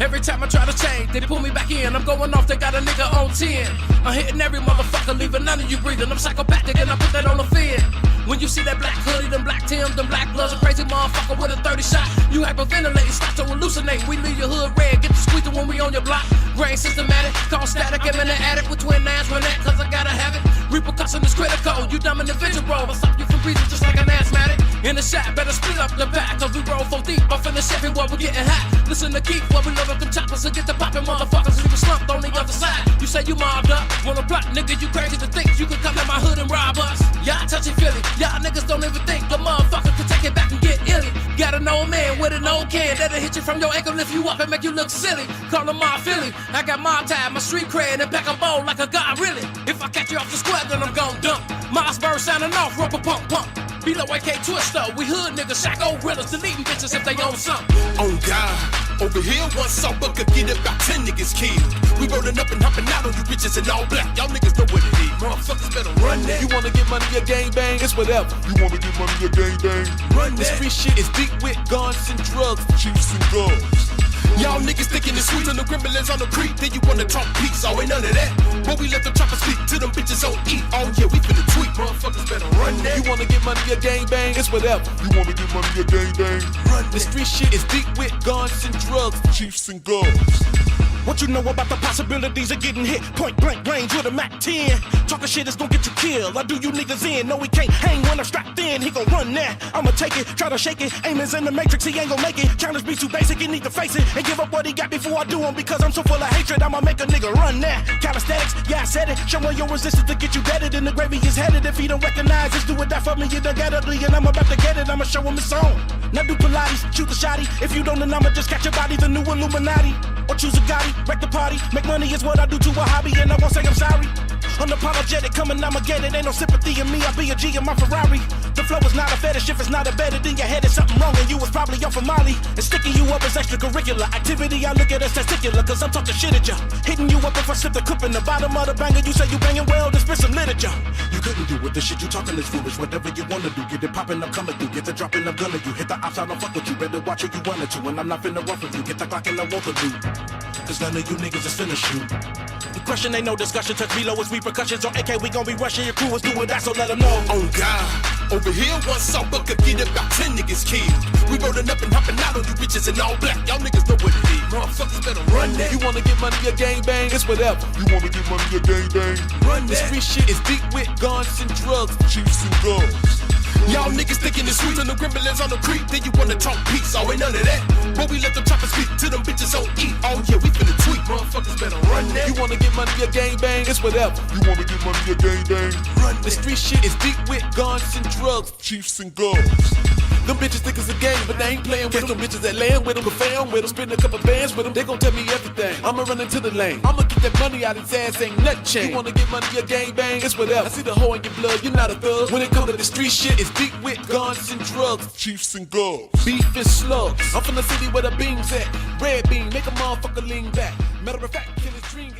Every time I try to change, they pull me back in. I'm going off, they got a nigga on 10. I'm hitting every motherfucker, leaving none of you breathing. I'm psychopathic and I put that on the fin. When you see that black hoodie, them black Timbs, them black gloves, a crazy motherfucker with a 30 shot. You hyperventilating, start to hallucinate. We leave your hood red, get the squeezing when we on your block. Brain systematic, call static, I'm in the attic with twin nines, run that cause I gotta have it. Repercussion is critical, you dumb individual. I stop you from breathing just like an asthmatic. In the shot, better split up the back, cause we roll 4 deep. Off in the Chevy, boy, we getting hot. Listen to Keith, while we load up them choppers and get the poppin' motherfuckers. Leave a slump on the other side. You say you mobbed up, wanna plot, nigga, you crazy to think you could come in my hood and rob us. Y'all touchy feely, y'all niggas don't even think the motherfucker could take it back and get illy. Got an old man with an old can that'll hit you from your ankle, lift you up and make you look silly. Call him my Philly, I got my time, my street cred, and back a bowl like a god, really. If I catch you off the square, then I'm gon' dump. Mossberg sounding off, rope a pump pump. Below AK Twister, we hood niggas, shack old realers, deleting bitches if they own something. Oh God, over here one sucker could get about 10 niggas killed. We rolling up and hopping out on you bitches in all black. Y'all niggas know what it is. Motherfuckers better run that. You wanna get money or gang bang? It's whatever. You wanna get money or gang bang? Run This that. street shit is deep with guns and drugs, chiefs and guns. Y'all niggas thinking it's sweet on the criminals on the creek. Then you wanna talk peace, oh ain't none of that. But we let them choppers speak to them bitches on eat. Oh yeah, we finna tweet. Motherfuckers better run that. You wanna get money or gang bang? It's whatever. You wanna get money or gang bang? Run The that. street shit is deep with guns and drugs, chiefs and guns. What you know about the possibilities of getting hit point blank range with a Mac 10? Talking shit is gonna get you killed. I do you niggas in. No, he can't hang when I'm strapped in. He gon' run that. I'ma take it, try to shake it. Aim is in the matrix, he ain't gon' make it. Challenge be too basic, he need to face it and give up what he got before I do him. Because I'm so full of hatred, I'ma make a nigga run that. Calisthenics, yeah I said it. Showing your resistance to get you deaded. And the gravy is headed. If he don't recognize this, do it die for me undoubtedly. And I'm about to get it, I'ma show him it's on. Now do Pilates, shoot the shotty. If you don't, then I'ma just catch your body, the new Illuminati. Or choose a Gotti, wreck the party. Make money is what I do to a hobby, and I won't say I'm sorry. Unapologetic, coming, I'ma get it. Ain't no sympathy in me, I'll be a G in my Ferrari. The flow is not a fetish, if it's not embedded in your head, it's something wrong, and you was probably off of Molly. And sticking you up is extracurricular activity, I look at as testicular, cause I'm talking shit at ya. Hitting you up if I slip the cup in the bottom of the banger, you say you banging well, then spit some literature. You couldn't do with the shit you talking is foolish, whatever you wanna do, get it poppin', I'm coming through, get the dropping, I'm gonna you. Hit the ops, I don't fuck with you, better watch who you wanted to, and I'm not finna rough with you, get the clock and I want to do. Cause none of you niggas is finna shoot. The question ain't no discussion, touch below is repercussions. On AK, we gon' be rushing, your crew is doing that, so let them know. Oh God, over here one sucker could get about 10 niggas killed. We rolling up and hopping out on you bitches in all black. Y'all niggas know what it is. Motherfuckers better run that. You wanna get money or gang bang? It's whatever. You wanna get money or gang bang? Run The that. street shit is deep with guns and drugs, chiefs and guns. Y'all niggas thinking it's sweet on the criminals on the creek. Then you wanna talk peace, oh ain't none of that. But we let them choppers speak to them bitches on eat. Oh yeah, we finna tweet. Motherfuckers better run that. You wanna get money or gang bang? It's whatever. You wanna get money or gang bang? Run The that. street shit is deep with guns and drugs, chiefs and guns. Them bitches think it's a game, but they ain't playing with them. Bitches that land with them, but found with them, spend a couple bands with them. They gon' tell me everything. I'ma run into the lane. I'ma get that money out his ass, ain't nothing changed. You wanna get money or gang bang? It's whatever. I see the hole in your blood, you're not a thug. When it come to the street shit, it's deep with guns and drugs, chiefs and guns. Beef and slugs. I'm from the city where the beams at. Red beam, make a motherfucker lean back. Matter of fact, kill his dream.